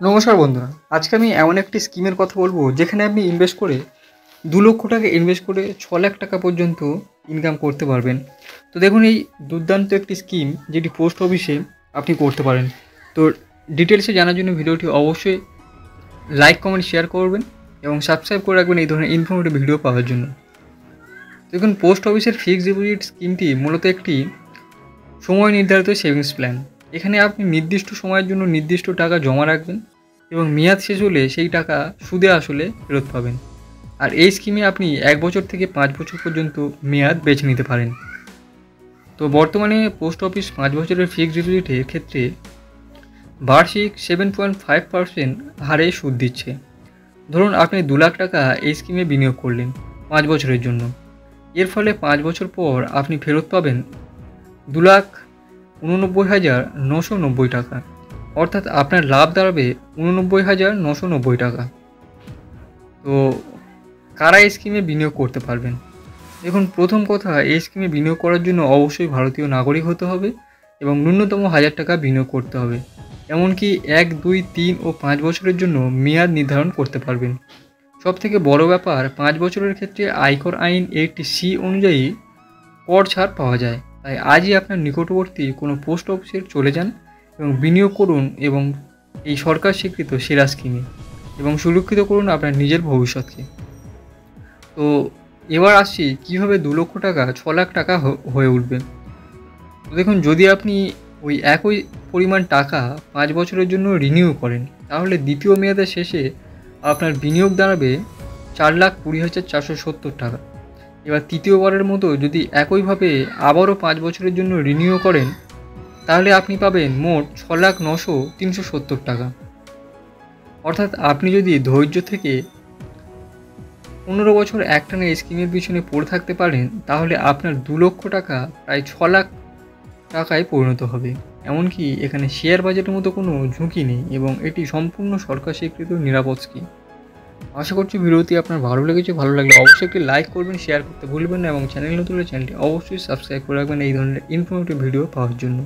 নমস্কার বন্ধুরা, আজকে আমি এমন একটি স্কিমের কথা বলবো যেখানে আপনি ইনভেস্ট করে 2 লক্ষ টাকা ইনভেস্ট করে 6 লাখ টাকা পর্যন্ত ইনকাম করতে পারবেন। তো দেখুন, এই দুর্দান্ত একটি স্কিম যেটি পোস্ট অফিসে আপনি করতে পারেন। তো ডিটেলসে জানার জন্য ভিডিওটি অবশ্যই লাইক কমেন্ট শেয়ার করবেন এবং সাবস্ক্রাইব করে রাখবেন এই ধরনের ইনফরমেটিভ ভিডিও পাওয়ার জন্য। দেখুন, পোস্ট অফিসের ফিক্সড ডিপোজিট স্কিমটি মূলত একটি সময় নির্ধারিত সেভিংস প্ল্যান। এখানে আপনি নির্দিষ্ট সময়ের জন্য নির্দিষ্ট টাকা জমা রাখবেন এবং মেয়াদ শেষ হলে সেই টাকা সুদে আসলে ফেরত পাবেন। আর এই স্কিমে আপনি 1 বছর থেকে 5 বছর পর্যন্ত মেয়াদ বেছে নিতে পারেন। তো বর্তমানে পোস্ট অফিস 5 বছরের ফিক্সড ডিপোজিটের ক্ষেত্রে বার্ষিক 7.5% হারে সুদ দিচ্ছে। ধরুন, আপনি 2 লাখ টাকা এই স্কিমে বিনিয়োগ করলেন 5 বছরের জন্য। এর ফলে 5 বছর পর আপনি ফেরত পাবেন 2,89,990 টাকা। অর্থাৎ আপনার লাভ দাঁড়াবে 89,990 টাকা। তো কারা এই স্কিমে বিনিয়োগ করতে পারবেন? দেখুন, প্রথম কথা, এই স্কিমে বিনিয়োগ করার জন্য অবশ্যই ভারতীয় নাগরিক হতে হবে এবং ন্যূনতম 1,000 টাকা বিনিয়োগ করতে হবে। এমনকি 1, 2, 3 ও 5 বছরের জন্য মেয়াদ নির্ধারণ করতে পারবেন। সবথেকে বড় ব্যাপার, 5 বছরের ক্ষেত্রে আয়কর আইন 80C অনুযায়ী কর ছাড় পাওয়া যায়। তাই আজই আপনার নিকটবর্তী কোনো পোস্ট অফিসে চলে যান এবং বিনিয়োগ করুন এবং এই সরকার স্বীকৃত সেরা স্কিমে এবং সুরক্ষিত করুন আপনার নিজের ভবিষ্যৎকে। তো এবার আসছি কীভাবে 2 লক্ষ টাকা 6 লাখ টাকা হয়ে উঠবে। তো দেখুন, যদি আপনি ওই একই পরিমাণ টাকা 5 বছরের জন্য রিনিউ করেন, তাহলে দ্বিতীয় মেয়াদের শেষে আপনার বিনিয়োগ দাঁড়াবে 4,20,470 টাকা। এবার তৃতীয়বারের মতো যদি একইভাবে আবারও 5 বছরের জন্য রিনিউ করেন, তাহলে আপনি পাবেন মোট 6,09,370 টাকা। অর্থাৎ আপনি যদি ধৈর্য থেকে 15 বছর একটানা এই স্কিমের পিছনে পড়ে থাকতে পারেন, তাহলে আপনার 2 লক্ষ টাকা প্রায় 6 লাখ টাকায় পরিণত হবে। এমনকি এখানে শেয়ার বাজারের মতো কোনো ঝুঁকি নেই এবং এটি সম্পূর্ণ সরকার স্বীকৃত নিরাপদ স্কিম। আশা করছি ভিডিওটি আপনার ভালো লেগেছে। ভালো লাগলে অবশ্যই একটি লাইক করবেন, শেয়ার করতে ভুলবেন না এবং চ্যানেল নতুন হলে চ্যানেলটি অবশ্যই সাবস্ক্রাইব করে রাখবেন এই ধরনের ইনফরমেটিভ ভিডিও পাওয়ার জন্য।